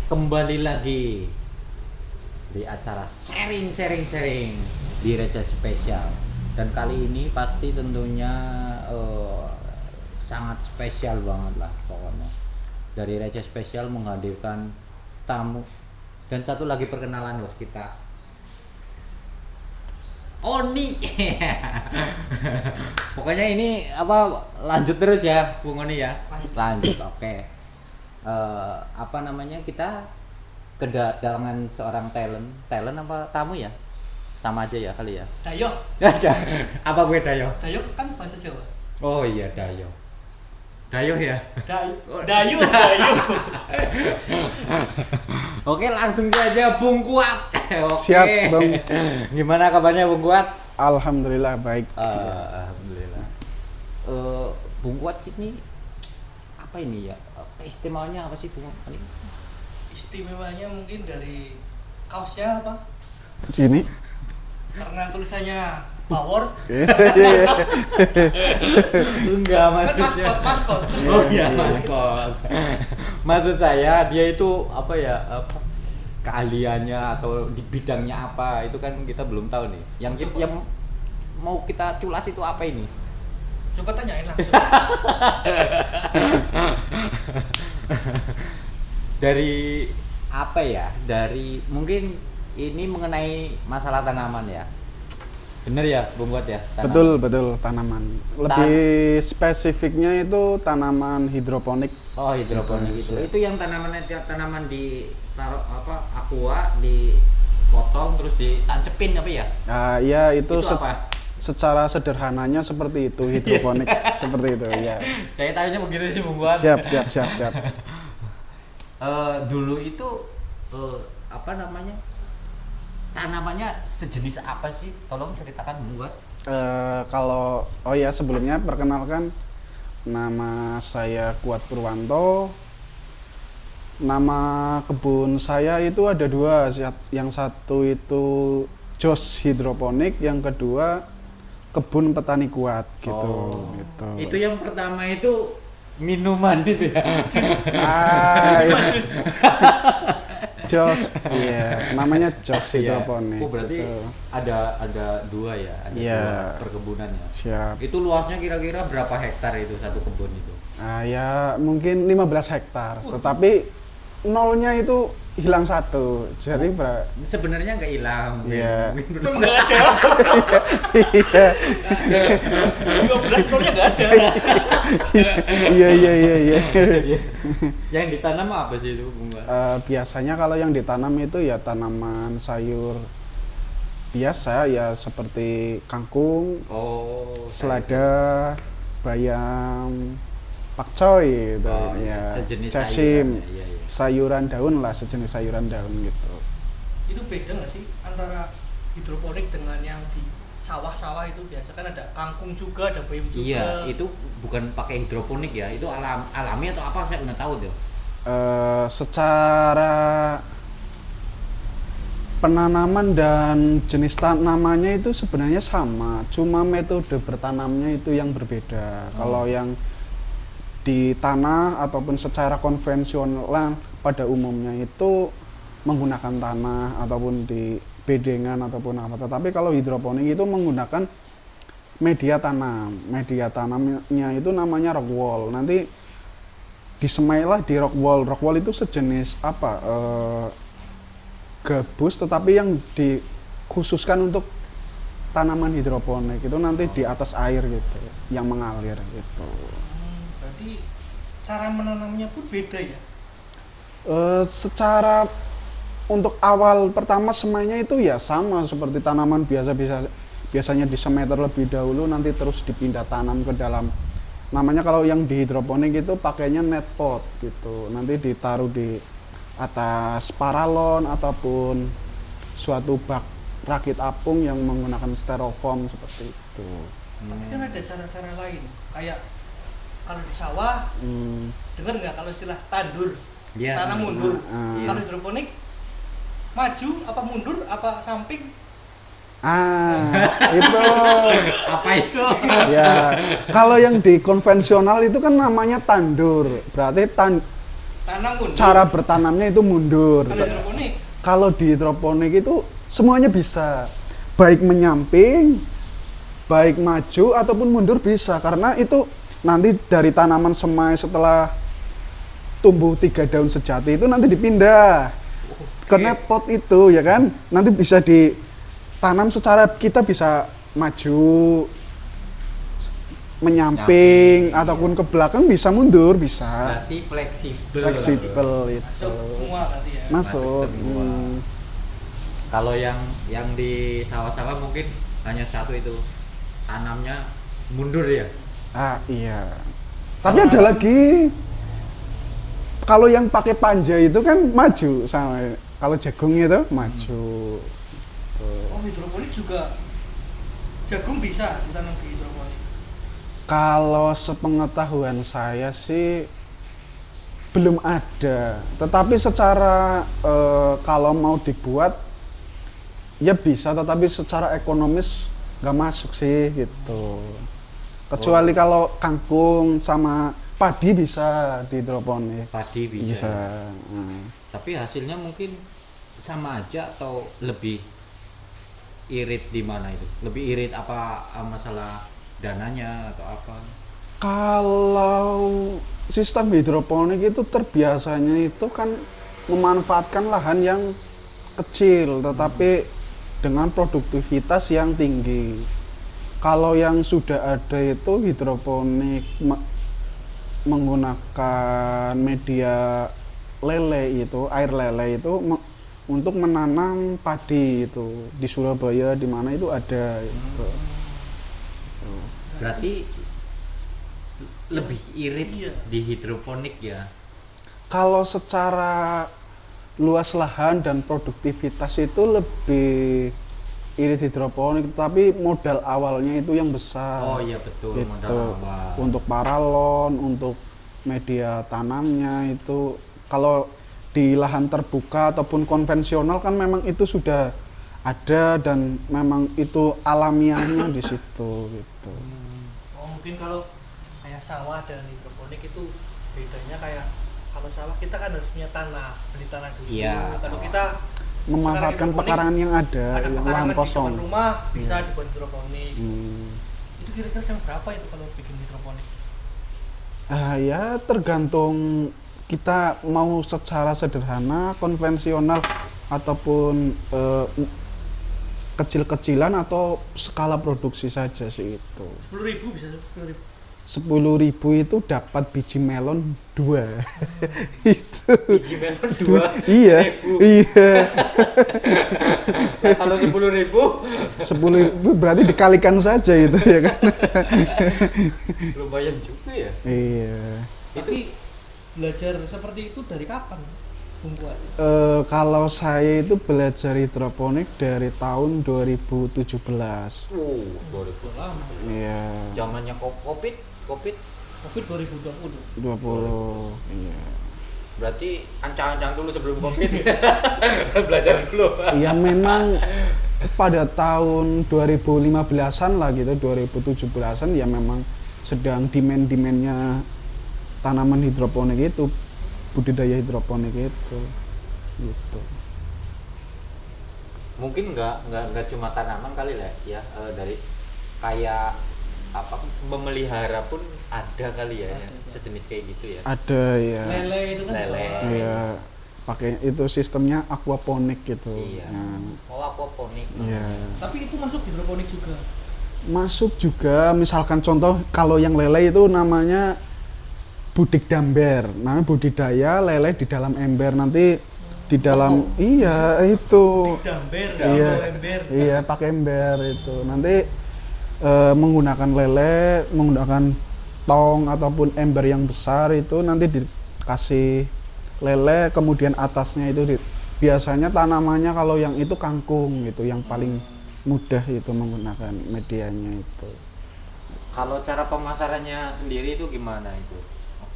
Kembali lagi di acara sharing di Receh Spesial. Dan kali ini pasti tentunya sangat spesial banget lah pokoknya. Dari Receh Spesial menghadirkan tamu dan satu lagi perkenalan bos kita. Oni. Pokoknya ini lanjut terus ya Bung Oni ya. Lanjut. Oke. Apa namanya, kita kedatangan seorang talent apa tamu ya, sama aja ya kali ya. Dayo. Apa gue Dayo? Dayo kan bahasa Jawa. Oh iya Dayo ya. Dayo. Oke, langsung saja Bung Kuat. Oke. Siap, Bang. Gimana kabarnya Bung Kuat? Alhamdulillah baik. Alhamdulillah. Bung Kuat ini apa ini ya? Keistimewanya apa sih Bung Kuat ini? Istimewanya mungkin dari kaosnya apa? Ini. Karena tulisannya power. Enggak, Kan maksudnya. maskot. Oh iya, Iya. maskot. Maksud saya dia itu apa ya? Keahliannya atau di bidangnya apa itu kan kita belum tahu nih. Yang mau kita culas itu apa ini? Coba tanyain langsung. Dari apa ya? Dari mungkin ini mengenai masalah tanaman ya. Bener ya, Bung Kuat ya? Tanaman. Betul tanaman. Lebih spesifiknya itu tanaman hidroponik. Oh, hidroponik Gitu, itu. Itu yang tanaman ditaruh aqua, dipotong terus ditancepin apa ya? Ya itu, Itu apa? secara sederhananya seperti itu hidroponik seperti itu ya. Saya tanya begitu sih Bung Kuat. Siap. Dulu itu apa namanya, tanamannya sejenis apa sih? Tolong ceritakan Bung Kuat. Sebelumnya perkenalkan, nama saya Kuat Purwanto. Nama kebun saya itu ada dua, yang satu itu Jos Hidroponik, yang kedua Kebun Petani Kuat gitu. Itu yang pertama itu minuman itu ya. Iya. Jos, iya, namanya Jos Hidroponik. Oh, berarti gitu. ada dua ya, ada Iya. dua perkebunan ya. Siap. Itu luasnya kira-kira berapa hektar itu satu kebun itu? Ya mungkin 15 hektar, tetapi nolnya itu hilang satu. Jadi Sebenarnya nggak hilang. Iya. Mungkin Memang nggak ada. iya. 12 nolnya nggak ada. Iya. Yang ditanam apa sih itu Bung Kuat? Biasanya kalau yang ditanam itu ya tanaman sayur biasa ya, seperti kangkung, Oh, selada, bayam, pakcoy gitu ya, sejenis casim, sayuran, iya. sayuran daun lah, sejenis sayuran daun gitu. Itu beda nggak sih antara hidroponik dengan yang di sawah-sawah itu? Biasa kan ada kangkung juga, ada bayam juga. Iya, itu bukan pakai hidroponik ya, itu alami atau apa saya nggak tahu tuh. Secara penanaman dan jenis tanamannya itu sebenarnya sama, cuma metode bertanamnya itu yang berbeda. Kalau yang di tanah ataupun secara konvensional pada umumnya itu menggunakan tanah ataupun di bedengan ataupun apa. Tetapi kalau hidroponik itu menggunakan media tanam. Media tanamnya itu namanya rock wool. Nanti disemailah di rock wool. Rock wool itu sejenis apa? Gabus, tetapi yang dikhususkan untuk tanaman hidroponik itu nanti di atas air gitu, yang mengalir gitu. Berarti cara menanamnya pun beda ya? Secara untuk awal pertama semainya itu ya sama seperti tanaman biasanya disemai terlebih dahulu, nanti terus dipindah tanam ke dalam. Namanya kalau yang di hidroponik itu pakainya net pot gitu, nanti ditaruh di atas paralon ataupun suatu bak rakit apung yang menggunakan styrofoam seperti itu. Tapi kan ada cara-cara lain, kayak kalau di sawah, dengar nggak kalau istilah tandur, Iya. tanam mundur. Iya. Kalau hidroponik, maju apa mundur apa samping? Itu Apa itu? ya, kalau yang di konvensional itu kan namanya tandur. Berarti Tanam mundur. cara bertanamnya itu mundur. Kalau hidroponik Kalau di hidroponik itu semuanya bisa, baik menyamping, baik maju ataupun mundur bisa, karena itu nanti dari tanaman semai setelah tumbuh 3 daun sejati itu nanti dipindah ke net pot itu, ya kan, nanti bisa ditanam secara kita bisa maju, menyamping ataupun ke belakang, bisa mundur, bisa Berarti fleksibel. fleksibel itu masuk semua berarti ya. masuk. Masuk semua. Kalau yang di sawah-sawah mungkin hanya satu itu, tanamnya mundur ya. Iya. Tapi ada lagi, kalau yang pakai panja itu kan maju, sama kalau jagung itu maju. Oh, hidroponik juga jagung bisa ditanam di hidroponik. Kalau sepengetahuan saya sih belum ada, tetapi secara kalau mau dibuat ya bisa, tetapi secara ekonomis nggak masuk sih gitu. Kecuali kalau kangkung sama padi bisa di hidroponik. Padi bisa. Bisa. Nah. Tapi hasilnya mungkin sama aja atau lebih irit di mana itu? Lebih irit apa masalah dananya atau apa? Kalau sistem hidroponik itu terbiasanya itu kan memanfaatkan lahan yang kecil tetapi dengan produktivitas yang tinggi. Kalau yang sudah ada itu hidroponik menggunakan media lele itu, air lele itu untuk menanam padi itu di Surabaya, di mana itu ada gitu. Berarti lebih irit Iya. di hidroponik ya. Kalau secara luas lahan dan produktivitas itu lebih irit hidroponik, tapi modal awalnya itu yang besar. Oh iya betul, Gitu. modal awal. Untuk paralon, untuk media tanamnya itu kalau di lahan terbuka ataupun konvensional kan memang itu sudah ada dan memang itu alamiahnya di situ gitu. Oh, mungkin kalau kayak sawah dan hidroponik itu bedanya kayak kalau sawah kita kan harus punya tanah, beli tanah dulu. Iya. Kalau kita Memanfaatkan sekarang hidroponik, pekarangan yang ada, ada yang pekarangan lahan di kosong. depan rumah bisa dibuat hidroponik. Hmm. Itu kira-kira yang berapa itu kalau bikin hidroponik? Ya tergantung kita mau secara sederhana, konvensional ataupun kecil-kecilan atau skala produksi saja sih itu. 10.000 bisa 10.000. 10.000 itu dapat biji melon 2. Itu. Biji melon 2. Iya. Iya. Kalau 10.000 10.000 berarti dikalikan saja itu ya kan. lumayan juga ya. Iya. Tapi belajar seperti itu dari kapan, Bung Fuad? Kalau saya itu belajar hidroponik dari tahun 2017. Oh, 2000 lama. Iya. zamannya Covid. Covid 2020. 20. Iya. Berarti ancang-ancang dulu sebelum Covid. Belajar dulu. Iya memang pada tahun 2015-an lah gitu, 2017-an ya memang sedang demand-demandnya tanaman hidroponik itu, budidaya hidroponik itu gitu. Mungkin nggak cuma tanaman kali lah ya, dari kayak apa memelihara pun ada kali ya, ya sejenis kayak gitu ya. Ada ya. Lele itu kan. Lele. Iya, pakai itu sistemnya aquaponik gitu. Iya. Oh, aquaponik. Iya. Tapi itu masuk hidroponik juga. Masuk juga, misalkan contoh kalau yang lele itu namanya budik damber, namanya budidaya lele di dalam ember, nanti di dalam iya itu Damber, iya ember. iya pakai ember itu nanti menggunakan lele, menggunakan tong ataupun ember yang besar itu nanti dikasih lele, kemudian atasnya itu biasanya tanamannya kalau yang itu kangkung gitu, yang paling mudah itu menggunakan medianya itu. Kalau cara pemasarannya sendiri itu gimana itu,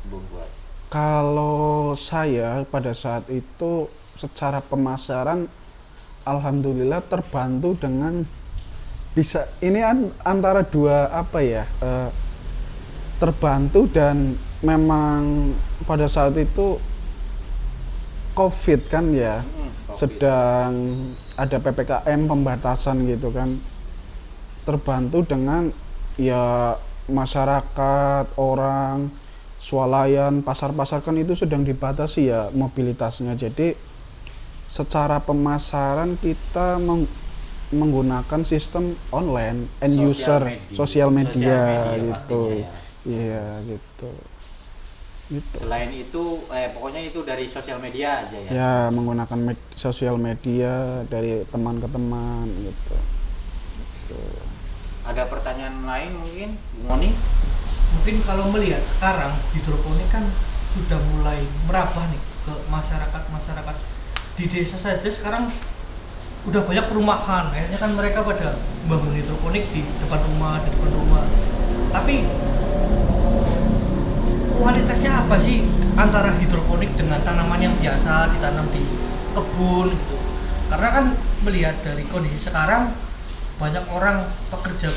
Bung Fuad? Kalau saya pada saat itu secara pemasaran alhamdulillah terbantu dengan bisa ini antara dua apa ya, terbantu dan memang pada saat itu COVID kan ya, COVID. sedang ada PPKM pembatasan gitu kan, terbantu dengan ya masyarakat, orang, swalayan, pasar-pasar kan itu sedang dibatasi ya mobilitasnya. Jadi secara pemasaran kita menggunakan sistem online, end user, sosial media gitu. pastinya ya. Iya gitu. Gitu. Selain itu, pokoknya itu dari sosial media aja ya. Ya menggunakan sosial media dari teman ke teman gitu. Gitu. Ada pertanyaan lain mungkin, Bu Moni? Mungkin kalau melihat sekarang hidroponik kan sudah mulai merambah nih ke masyarakat di desa saja. Sekarang udah banyak perumahan, akhirnya kan mereka pada bangun hidroponik di depan rumah, tapi kualitasnya apa sih antara hidroponik dengan tanaman yang biasa ditanam di kebun gitu? Karena kan melihat dari kondisi sekarang banyak orang pekerja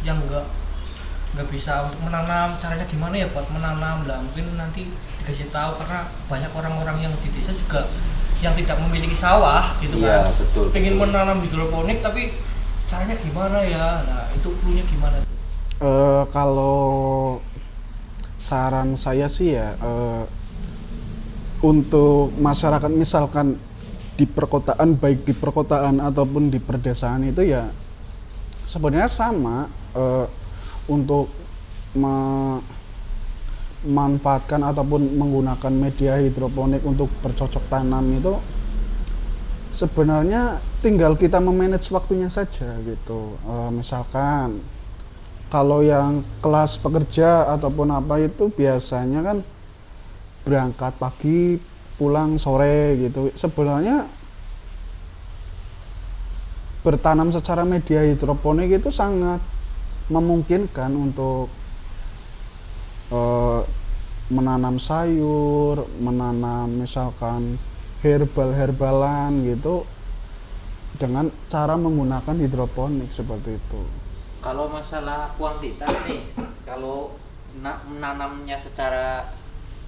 yang nggak bisa untuk menanam, caranya gimana ya buat menanam lah, mungkin nanti dikasih tahu, karena banyak orang-orang yang di desa juga yang tidak memiliki sawah gitu Iya, kan, betul, pengen betul. menanam hidroponik tapi caranya gimana ya, nah itu cluenya gimana? Kalau saran saya sih ya, untuk masyarakat misalkan di perkotaan, baik di perkotaan ataupun di perdesaan itu ya sebenarnya sama, untuk memanfaatkan ataupun menggunakan media hidroponik untuk bercocok tanam itu sebenarnya tinggal kita memanage waktunya saja gitu. Misalkan kalau yang kelas pekerja ataupun apa itu biasanya kan berangkat pagi pulang sore gitu. Sebenarnya bertanam secara media hidroponik itu sangat memungkinkan untuk menanam sayur, menanam misalkan herbalan gitu dengan cara menggunakan hidroponik seperti itu. Kalau masalah kuantitas nih, kalau menanamnya secara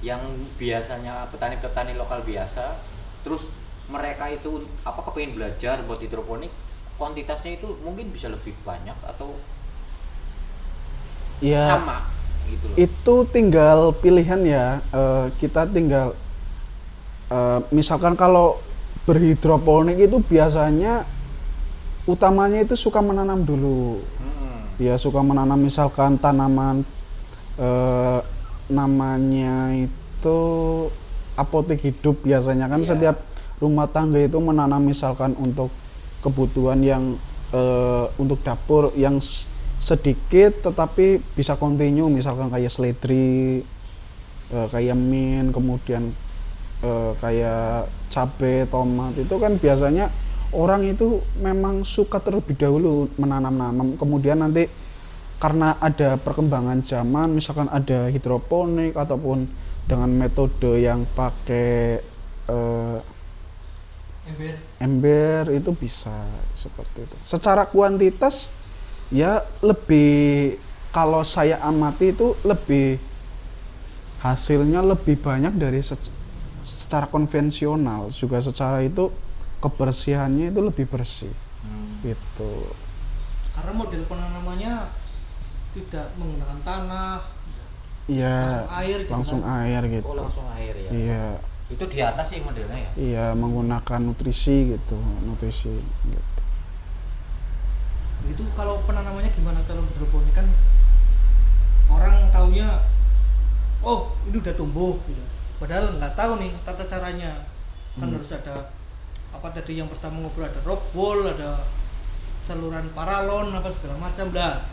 yang biasanya petani-petani lokal biasa, terus mereka itu kepingin belajar buat hidroponik, kuantitasnya itu mungkin bisa lebih banyak atau Ya, sama gitu loh. itu tinggal pilihan ya. Kita tinggal misalkan kalau berhidroponik itu biasanya utamanya itu suka menanam dulu. Ya suka menanam misalkan tanaman namanya itu apotek hidup biasanya kan. Iya. Setiap rumah tangga itu menanam misalkan untuk kebutuhan yang untuk dapur yang sedikit tetapi bisa continue, misalkan kayak seledri, kayak mint, kemudian kayak cabai, tomat, itu kan biasanya orang itu memang suka terlebih dahulu menanam, kemudian nanti karena ada perkembangan zaman, misalkan ada hidroponik ataupun dengan metode yang pakai ember itu bisa seperti itu. Secara kuantitas ya lebih, kalau saya amati itu lebih hasilnya lebih banyak dari secara konvensional, juga secara itu kebersihannya itu lebih bersih gitu. Karena model penanamannya tidak menggunakan tanah, Iya, langsung air gitu langsung kan? air gitu. Oh, langsung air ya. Iya, Itu di atas sih modelnya ya. iya menggunakan nutrisi gitu, nutrisi gitu. Itu kalau penanamannya gimana kalau hidroponik kan orang taunya oh ini udah tumbuh gitu. Padahal nggak tahu nih tata caranya. Kan harus ada apa tadi yang pertama ngobrol, ada rock wool, ada saluran paralon apa segala macam lah.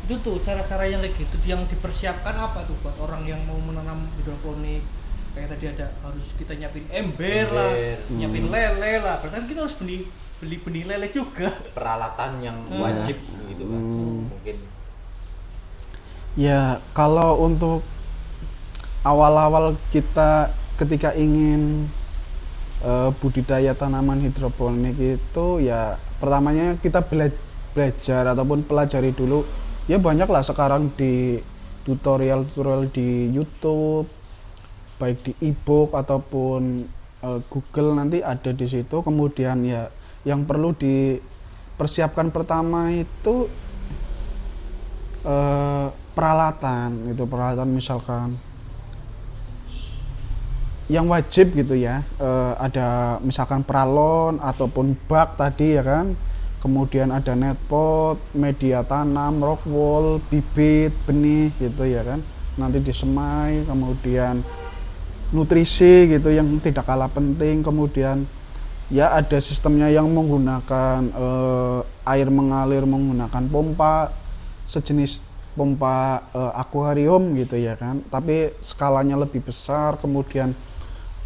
Itu tuh cara-cara yang kayak gitu yang dipersiapkan apa tuh buat orang yang mau menanam hidroponik. Kayak tadi ada harus kita nyiapin ember lah, nyiapin lele lah. Berarti kan kita harus beli benih lele juga. Peralatan yang wajib gitu kan. Mungkin Ya, kalau untuk awal-awal kita ketika ingin budidaya tanaman hidroponik itu ya pertamanya kita belajar ataupun pelajari dulu. Ya banyaklah sekarang di tutorial di YouTube baik di e-book ataupun Google nanti ada di situ. Kemudian ya yang perlu dipersiapkan pertama itu peralatan misalkan yang wajib gitu ya, ada misalkan pralon ataupun bak tadi ya kan, kemudian ada netpot, media tanam, rock wool, bibit, benih gitu ya kan, nanti disemai, kemudian nutrisi gitu yang tidak kalah penting, kemudian ya ada sistemnya yang menggunakan air mengalir menggunakan pompa sejenis pompa akuarium gitu ya kan, tapi skalanya lebih besar. Kemudian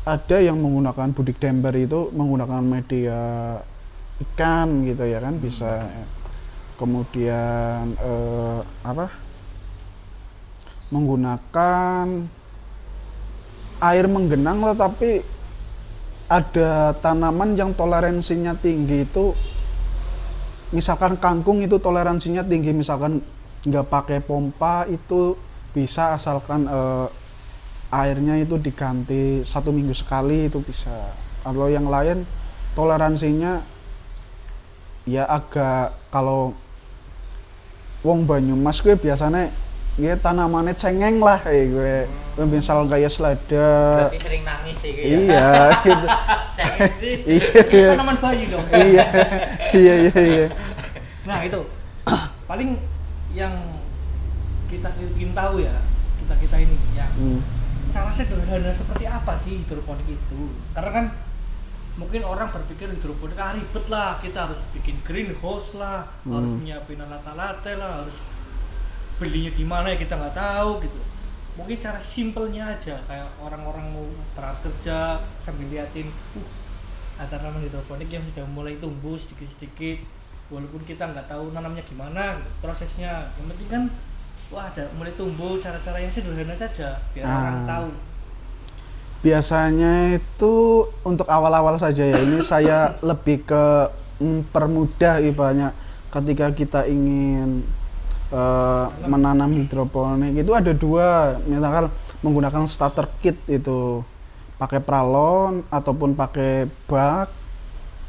ada yang menggunakan budik damper, itu menggunakan media ikan gitu ya kan, bisa. Kemudian menggunakan air menggenang, tetapi ada tanaman yang toleransinya tinggi, itu misalkan kangkung itu toleransinya tinggi, misalkan nggak pakai pompa itu bisa, asalkan airnya itu diganti 1 minggu sekali itu bisa. Kalau yang lain toleransinya ya agak, kalau wong Banyumas gue biasanya ya tanamannya cengeng lah gue. Misal kayak selada. Berarti sering nangis sih gitu. Iya gitu. Cengeng sih. Iya. Tanaman bayi dong. Iya. Nah itu paling yang kita ingin tahu ya, kita ini ya, cara sederhana seperti apa sih hidroponik itu? Karena kan mungkin orang berpikir hidroponik ribet lah, kita harus bikin greenhouse lah, harus nyiapin alat-alat lah, harus belinya di mana ya kita nggak tahu gitu. Mungkin cara simpelnya aja, kayak orang-orang mau berangkat kerja sambil liatin ada tanaman hidroponik yang sudah mulai tumbuh sedikit-sedikit, walaupun kita nggak tahu nanamnya gimana prosesnya, yang penting kan wah ada mulai tumbuh, cara-cara yang sederhana saja biar orang tahu. Biasanya itu untuk awal-awal saja ya, ini saya lebih ke mempermudah ibaratnya ketika kita ingin menanam hidroponik itu ada 2, misalkan menggunakan starter kit itu pakai pralon ataupun pakai bak,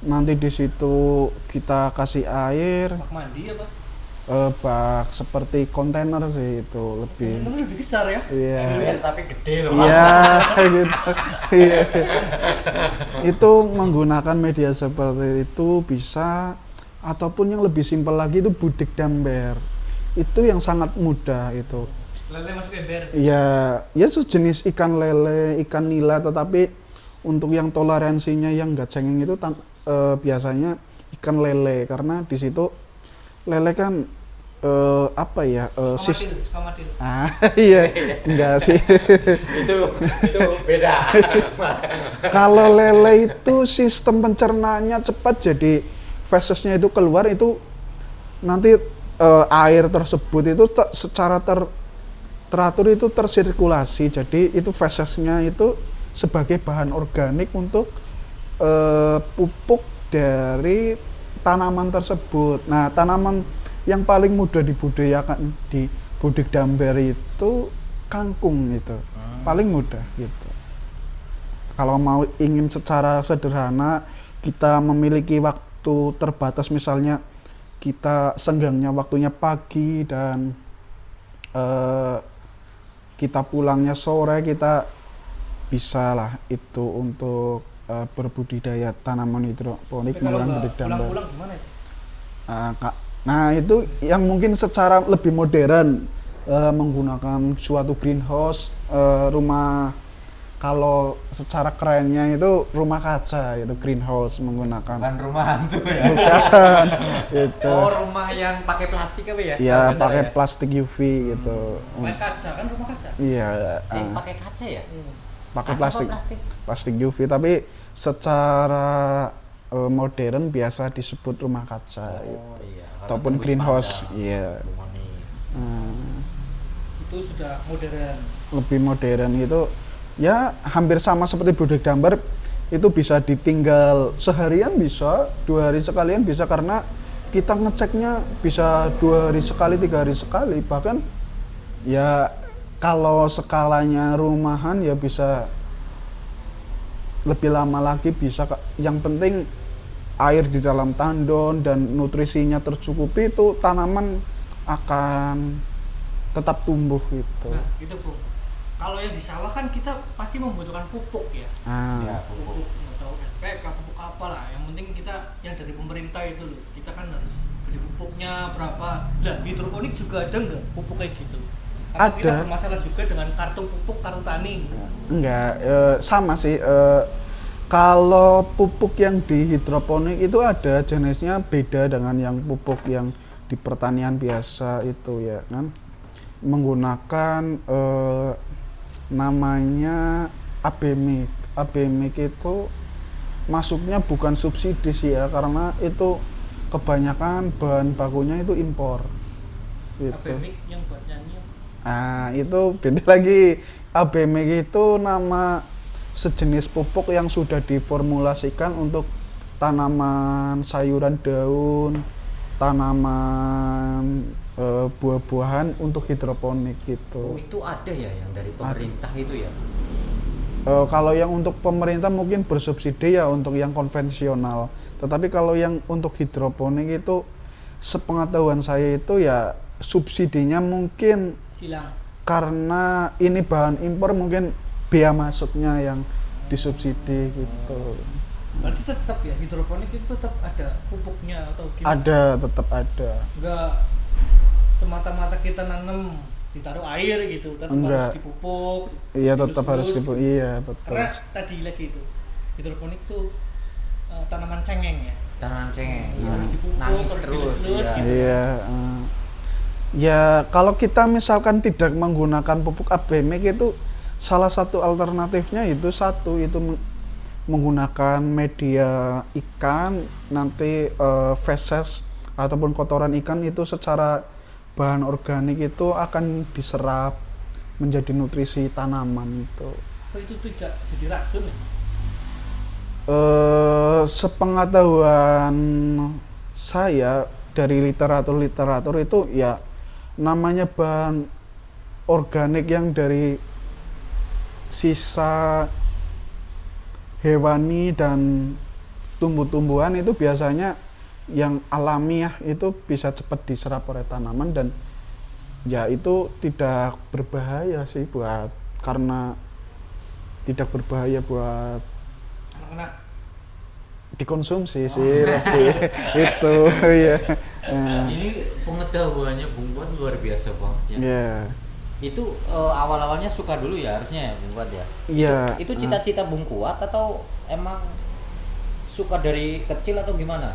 nanti di situ kita kasih air. Bak mandi apa? Bak seperti kontainer sih, itu lebih. Kontainer lebih besar ya? Iya. Tapi gede loh. Iya, gitu. Iya. Itu menggunakan media seperti itu bisa, ataupun yang lebih simpel lagi itu budik damper. Itu yang sangat mudah itu. Lele masuk ember. Iya, ya sejenis ikan lele, ikan nila, tetapi untuk yang toleransinya yang nggak cengeng itu biasanya ikan lele, karena di situ lele kan suka mati. Iya, enggak sih. itu beda. Kalau lele itu sistem pencernaannya cepat, jadi fesesnya itu keluar, itu nanti air tersebut itu secara teratur itu tersirkulasi, jadi itu fesesnya itu sebagai bahan organik untuk pupuk dari tanaman tersebut. Nah, tanaman yang paling mudah dibudidayakan di budik damper itu kangkung, itu paling mudah gitu. Kalau mau ingin secara sederhana, kita memiliki waktu terbatas, misalnya kita senggangnya waktunya pagi dan kita pulangnya sore, kita bisa lah itu untuk berbudidaya tanaman hidroponik menggunakan budik damper. Pulang gimana itu? Nah itu yang mungkin secara lebih modern, menggunakan suatu greenhouse, rumah, kalau secara kerennya itu rumah kaca, itu greenhouse menggunakan. Bukan rumah hantu ya. Bukan. Gitu. Oh, rumah yang pakai plastik apa ya? Iya, Kalau pakai ya? plastik UV gitu. Main kaca kan, rumah kaca. Iya, Pakai kaca ya? pakai Kaca plastik. apa plastik? Plastik UV, tapi secara modern biasa disebut rumah kaca. Oh iya. Ataupun greenhouse, iya. Itu sudah modern. Lebih modern itu ya hampir sama seperti budik damper, itu bisa ditinggal seharian, bisa 2 hari sekalian bisa, karena kita ngeceknya bisa 2 hari sekali, 3 hari sekali, bahkan ya kalau skalanya rumahan ya bisa lebih lama lagi bisa, Kak. Yang penting air di dalam tandon dan nutrisinya tercukupi, itu tanaman akan tetap tumbuh gitu. Nah, itu Bung. Kalau yang di sawah kan kita pasti membutuhkan pupuk ya. Ya, Pupuk nggak tahu NPK, pupuk apa lah. Yang penting kita yang dari pemerintah itu loh. Kita kan harus beli pupuknya berapa. Lah, hidroponik juga ada nggak pupuk kayak gitu? Atau kita Ada. bermasalah juga dengan kartu pupuk, kartu tani? Enggak, sama sih. Kalau pupuk yang di hidroponik itu ada jenisnya beda dengan yang pupuk yang di pertanian biasa itu ya kan. Menggunakan namanya ABMIK. ABMIK itu masuknya bukan subsidi sih ya, karena itu kebanyakan bahan bakunya itu impor. Gitu. Abemik yang buat nyanyi. Nah, itu beda lagi. ABMIK itu nama sejenis pupuk yang sudah diformulasikan untuk tanaman sayuran daun, tanaman buah-buahan untuk hidroponik Oh, gitu. itu ada ya yang dari pemerintah itu ya? Kalau yang untuk pemerintah mungkin bersubsidi ya untuk yang konvensional. Tetapi kalau yang untuk hidroponik itu, sepengetahuan saya itu ya subsidinya mungkin Hilang. karena ini bahan impor, mungkin biaya masuknya yang disubsidi gitu. Berarti tetap ya hidroponik itu tetap ada pupuknya atau gimana? Ada, tetap ada. Enggak semata-mata kita nanam ditaruh air gitu, tetap Enggak. harus dipupuk. Iya, tetap harus dilus-lus gitu. iya betul. Karena tadi lagi itu hidroponik tuh tanaman cengeng ya. Tanaman cengeng, Iya, harus dipupuk, nangis harus terus. dilus-lus Iya. gitu. Iya. Ya kalau kita misalkan tidak menggunakan pupuk ABMIK itu, salah satu alternatifnya itu menggunakan media ikan, nanti feses ataupun kotoran ikan itu secara bahan organik itu akan diserap menjadi nutrisi tanaman itu. Oh, itu tidak jadi racun ya? Sepengetahuan saya dari literatur itu ya namanya bahan organik yang dari sisa hewani dan tumbuh-tumbuhan itu biasanya yang alamiah itu bisa cepat diserap oleh tanaman, dan ya itu tidak berbahaya sih karena tidak berbahaya buat Anak-anak. dikonsumsi sih lebih itu ya. Ini pengetahuannya Bung Fuad luar biasa banget ya. Ya. Itu awal-awalnya suka dulu ya harusnya ya Bung Fuad ya. Iya. Itu cita-cita Bung Fuad atau emang suka dari kecil atau gimana?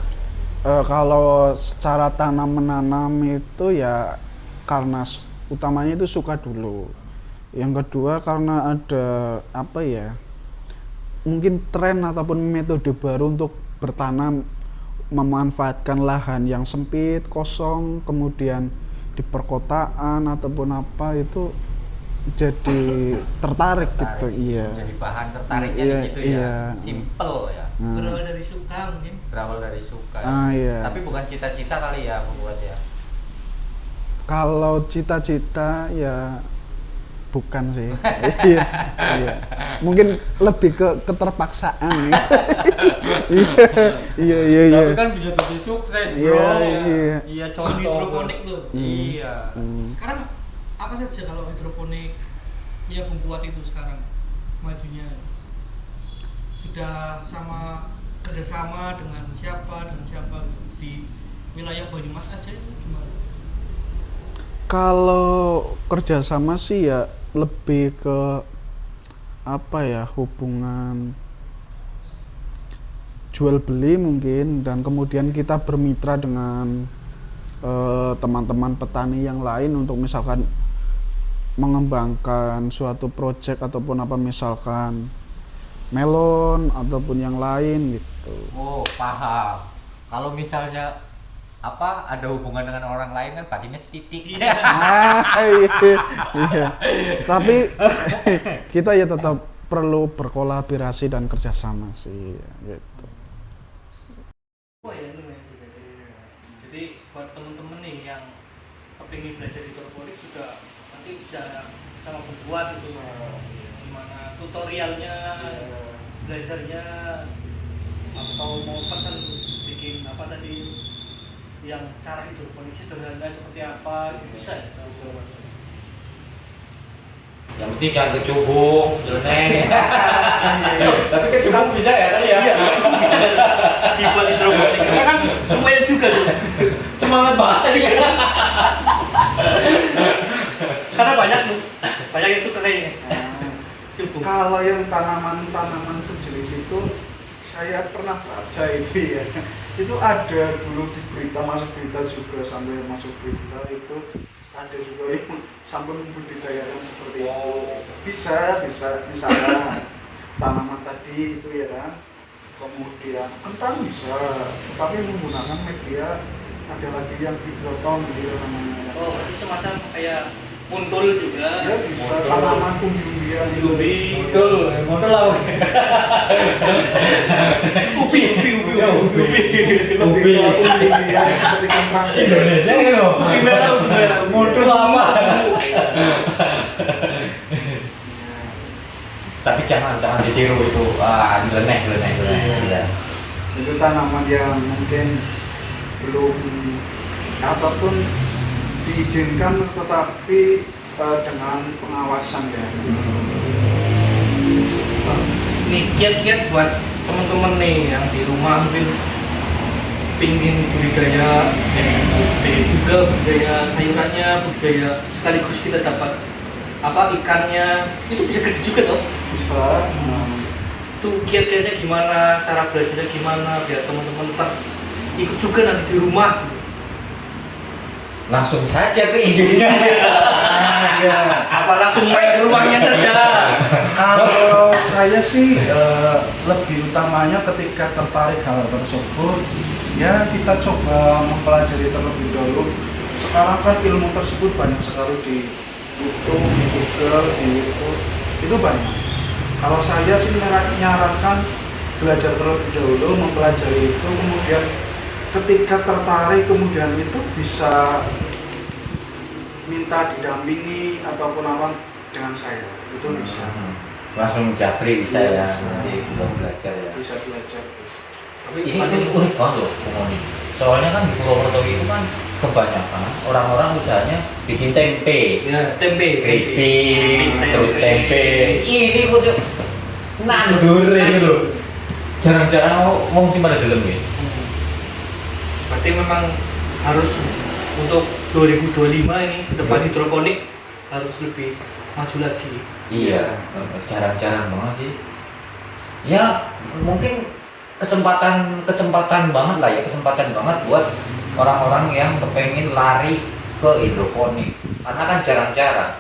Kalau secara tanam menanam itu ya karena utamanya itu suka dulu. Yang kedua karena ada apa ya, mungkin tren ataupun metode baru untuk bertanam, memanfaatkan lahan yang sempit, kosong, kemudian di perkotaan ataupun apa itu jadi tertarik gitu. Iya. Jadi bahan tertariknya Iya, di situ iya. ya. Simple ya. Berawal dari suka mungkin. Berawal dari suka. Iya. Tapi bukan cita-cita kali ya Bung Fuad ya. Kalau cita-cita ya bukan sih. Iya, iya. Mungkin lebih ke keterpaksaan. Iya, iya, iya. Tapi kan bisa jadi sukses bro. Iya, iya. Iya Di contoh. hidroponik tuh. Iya. Sekarang apa saja kalau hidroponik punya Bung Fuad itu sekarang majunya? Sudah kerjasama dengan siapa di wilayah Banyumas aja itu gimana? Kalau kerjasama sih ya lebih ke apa ya, hubungan jual beli mungkin, dan kemudian kita bermitra dengan teman-teman petani yang lain untuk misalkan mengembangkan suatu proyek ataupun apa, misalkan melon ataupun yang lain gitu. Oh paham. Kalau misalnya apa ada hubungan dengan orang lain kan badannya setitik. Iya. Iya. Tapi kita ya tetap perlu berkolaborasi dan kerjasama sih gitu. Oh ya itu ya. Jadi buat temen-temen nih yang kepingin belajar hidroponik juga nanti bisa sama Bung Fuad itu gimana tutorialnya, belajarnya atau mau pesan bikin apa tadi yang cara hidroponik sederhana seperti apa itu bisa ya? Yang penting jangan kecubung, jelek. Tapi kecubung bisa ya tadi ya? Iya, bisa. Tipe hidroponik karena kan lumayan juga tuh. Semangat banget ya. Karena banyak yang suka kayaknya. Cubung. Kalau yang tanaman-tanaman sejenis itu saya pernah baca itu ya. Itu ada dulu di berita, masuk berita juga, sampai masuk berita itu ada juga yang sampai membudidayakan seperti itu. Bisa misalnya tanaman tadi itu ya kan. Kemudian kentang bisa, tapi menggunakan media ada lagi yang hidroton gitu namanya. Oh, berarti semacam kayak muntul juga. Ya bisa Muntul. tanaman umbi-umbian itu. Modal lah. Ubi. Lebih ke umbi-umbian seperti kentang. Indonesia kan loh. Gimana? Modal apa? Tapi jangan ditiru itu. Wah, nyeleneh. Ya. Itu tanaman yang mungkin belum ataupun diizinkan tetapi dengan pengawasan ya. Nih kiat-kiat buat teman-teman nih yang di rumah mungkin pingin budidaya juga budidaya sayurannya, budidaya sekaligus kita dapat apa ikannya itu bisa gede juga toh. Bisa. Tuh kiat-kiatnya gimana, cara belajarnya gimana biar teman-teman tetap ikut juga nanti di rumah. Langsung saja ke idenya. Ya. Apa langsung main ke rumahnya saja. Kalau saya sih lebih utamanya ketika tertarik hal tersebut ya kita coba mempelajari terlebih dahulu. Sekarang kan ilmu tersebut banyak sekali di YouTube, di Google, di YouTube, itu banyak. Kalau saya sih menyarankan belajar terlebih dahulu, mempelajari itu, kemudian ketika tertarik kemudian itu bisa minta didampingi ataupun apa dengan saya, itu bisa. Langsung japri bisa Iya, ya. bisa. Nanti bisa belajar ya. Bisa belajar. Bisa. Tapi Ini unik banget loh Bung Oni. Soalnya kan di Purwokerto itu kan kebanyakan orang-orang usahanya bikin tempe, ya tempe, keripik, terus tempe. Ini kok Cuk, nandur ini loh. Jarang-jarang wong sing pada gelem ya. Berarti memang harus untuk 2025 ini ke depan hidroponik harus lebih maju lagi. Iya, jarang-jarang banget sih. Ya mungkin kesempatan banget lah ya, kesempatan banget buat orang-orang yang kepengen lari ke hidroponik karena kan jarang-jarang.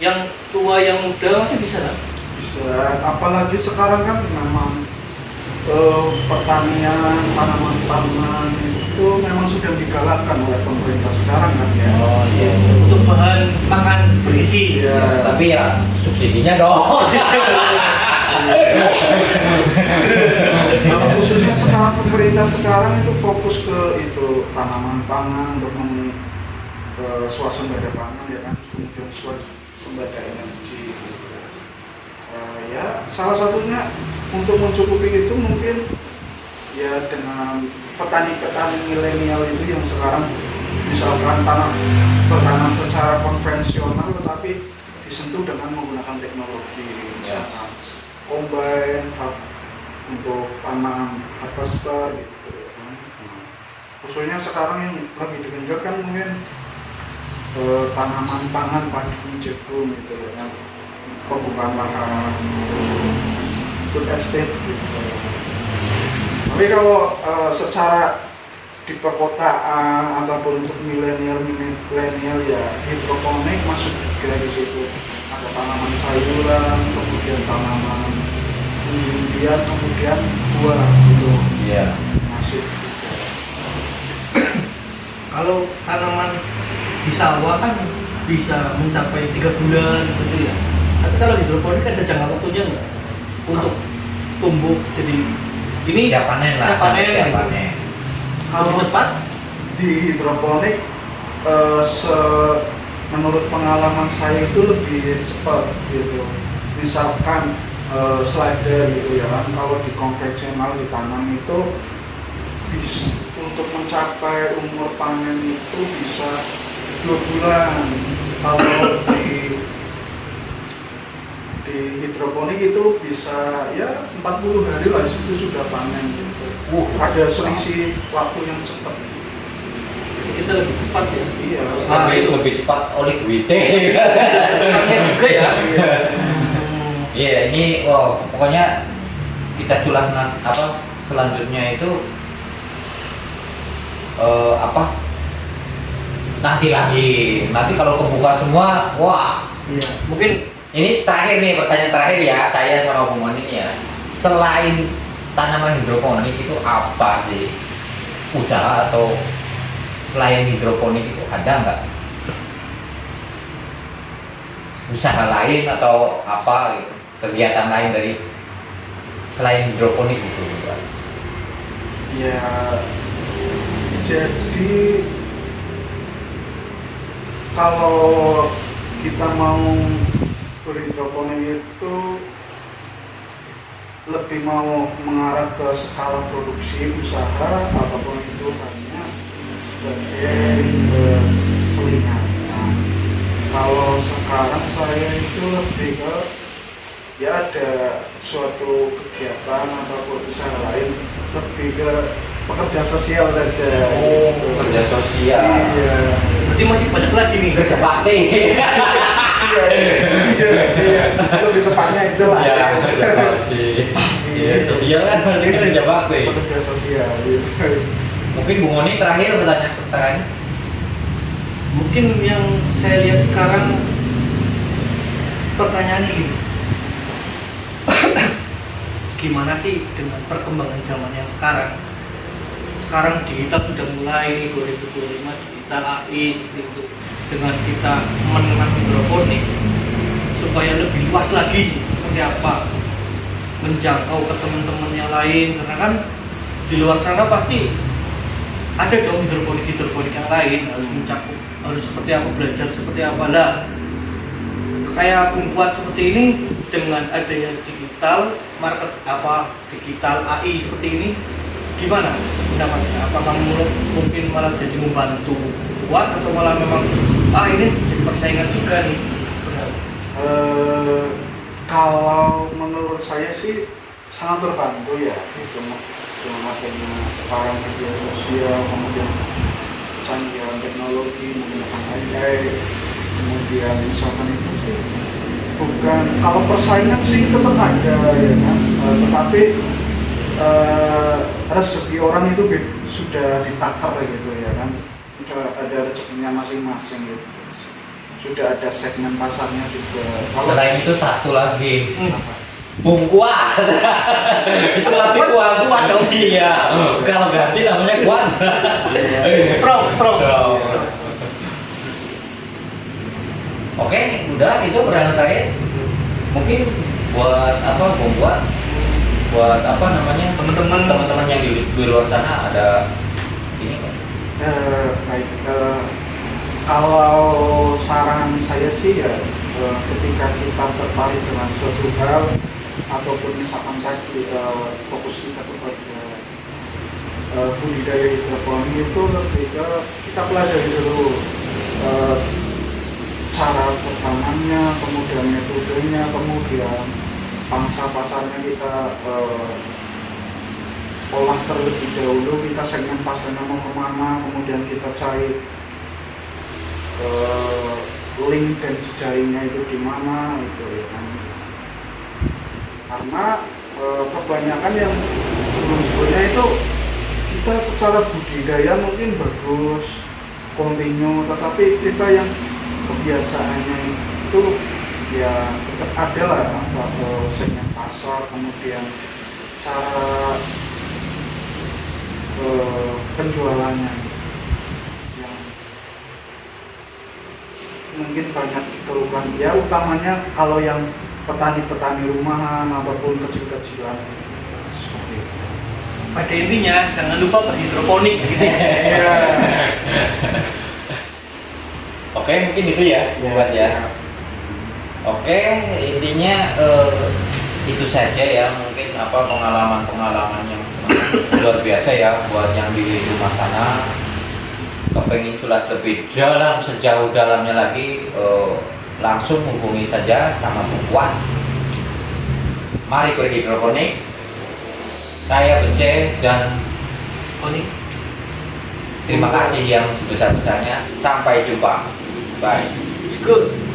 Yang tua yang muda masih bisa lah. Bisa, apalagi sekarang kan memang pertanian, tanaman-tanaman itu memang sudah digalakkan oleh pemerintah sekarang kan ya. Oh iya. Untuk bahan pangan bergizi. Iya. Tapi ya subsidinya dong. Kalau khususnya sekarang pemerintah sekarang itu fokus ke itu tanaman pangan untuk memenuhi swasembada pangan ya kan, kemudian swasembada energi. Ya salah satunya untuk mencukupi itu mungkin ya dengan petani-petani milenial itu yang sekarang misalkan bertanam secara konvensional tetapi disentuh dengan menggunakan teknologi misalkan combine untuk tanam harvester gitu. Khususnya sekarang yang lagi digenjot kan mungkin tanaman pangan padi jagung gitu ya, pembukaan lahan food estate gitu. Tapi kalau secara di perkotaan ataupun untuk milenial ya hidroponik masuk juga di situ. Ada tanaman sayuran, kemudian tanaman umbi-umbian, kemudian buah gitu. Iya. Masuk. Kalau tanaman di sawah kan bisa mencapai 3 bulan gitu ya. Tapi kalau hidroponik ada jangka waktunya nggak untuk tumbuh jadi ini Siap panen lah. siap panen. Siap panen. Kalau cepat Di hidroponik menurut pengalaman saya itu lebih cepat gitu. Misalkan slider gitu ya kan. Kalau di konvensional ditanam itu untuk mencapai umur panen itu bisa 2 bulan. Kalau di hidroponik itu bisa ya 40 hari lah itu sudah panen gitu. Ada selisih waktu yang cepat. Kita lebih cepat ya. Iya. Tapi itu lebih cepat oleh WT. Orangnya juga ya. Iya. Iya, ini pokoknya kita culas selanjutnya itu nanti kalau kebuka semua, wah. Iya. Mungkin Ini terakhir nih, pertanyaan terakhir ya, saya sama Bung Mon ini ya. Selain tanaman hidroponik itu apa sih usaha atau selain hidroponik itu ada nggak usaha lain atau apa gitu, kegiatan lain dari selain hidroponik itu? Ya, jadi kalau kita mau berhidroponik itu lebih mau mengarah ke skala produksi usaha ataupun itu hanya sebagai selingan. Nah, kalau sekarang saya itu lebih ke ya ada suatu kegiatan ataupun usaha lain lebih ke pekerja sosial saja. Oh, pekerja sosial. Iya. berarti masih banyak lagi nih. Kerja bakti. Iya. Lebih tepatnya itulah. Iya, kerja bakti. Iya, sosial kan berarti kerja bakti. Pekerja sosial. Iya. Mungkin Bung Oni terakhir pertanyaan. Mungkin yang saya lihat sekarang pertanyaannya ini gimana sih dengan perkembangan zaman yang sekarang digital sudah mulai 2025 digital AI seperti itu, dengan kita menanam hidroponik supaya lebih luas lagi seperti apa menjangkau ke teman-teman yang lain, karena kan di luar sana pasti ada dong hidroponik yang lain, harus mencakup, harus seperti apa, belajar seperti apa lah. Kayak Bung Fuad seperti ini dengan adanya digital digital AI seperti ini, gimana pendapatnya? Apakah mungkin malah jadi membantu Fuad atau malah memang ini jadi persaingan juga nih? Kalau menurut saya sih sangat terbantu ya dengan adanya sekarang media sosial, kemudian kecanggihan teknologi menggunakan AI, kemudian misalkan itu sih bukan, kalau persaingan sih tetap ada ya kan, tetapi rezeki orang itu sudah ditakar gitu ya kan, sudah ada rezekinya masing-masing gitu, sudah ada segmen pasarnya juga. Selain itu satu lagi, Apa? Bung Kuat. Itu pasti kuat dong dia. Kalau ganti namanya Kuat. Strong. Oke, udah itu pertanyaan terakhir. Mungkin buat apa Bung Kuat? Buat apa namanya? Teman-teman yang di luar sana ada ini kan? Baik, kalau saran saya sih ya, ketika kita tertarik dengan suatu hal ataupun misalkan tadi fokus kita kepada budidaya hidroponik itu lebih ke kita pelajari dulu cara pertanamnya, kemudian metodenya, kemudian pangsa pasarnya kita olah terlebih dahulu, kita segmen pasarnya mau kemana, kemudian kita cari link dan jejaringnya itu di mana itu ya kan. Karena kebanyakan yang sebelumnya itu kita secara budidaya mungkin bagus, kontinu, tetapi kita yang kebiasaannya itu ya tetap ada lah segmen pasar, kemudian cara penjualannya yang mungkin banyak keluhan ya, utamanya kalau yang petani-petani rumahan ataupun kecil-kecilan seperti itu. Pada intinya jangan lupa berhidroponik gitu. Iya. Oke, mungkin itu ya, buat ya. Oke, intinya itu saja ya, mungkin apa pengalaman-pengalaman yang luar biasa ya buat yang di rumah sana. Kepengen culas lebih dalam, sejauh dalamnya lagi, langsung hubungi saja sama Bung Kuat. Mari berhidroponik. Saya Bece dan Koni. terima kasih yang sebesar-besarnya. Sampai jumpa. Bye. Good.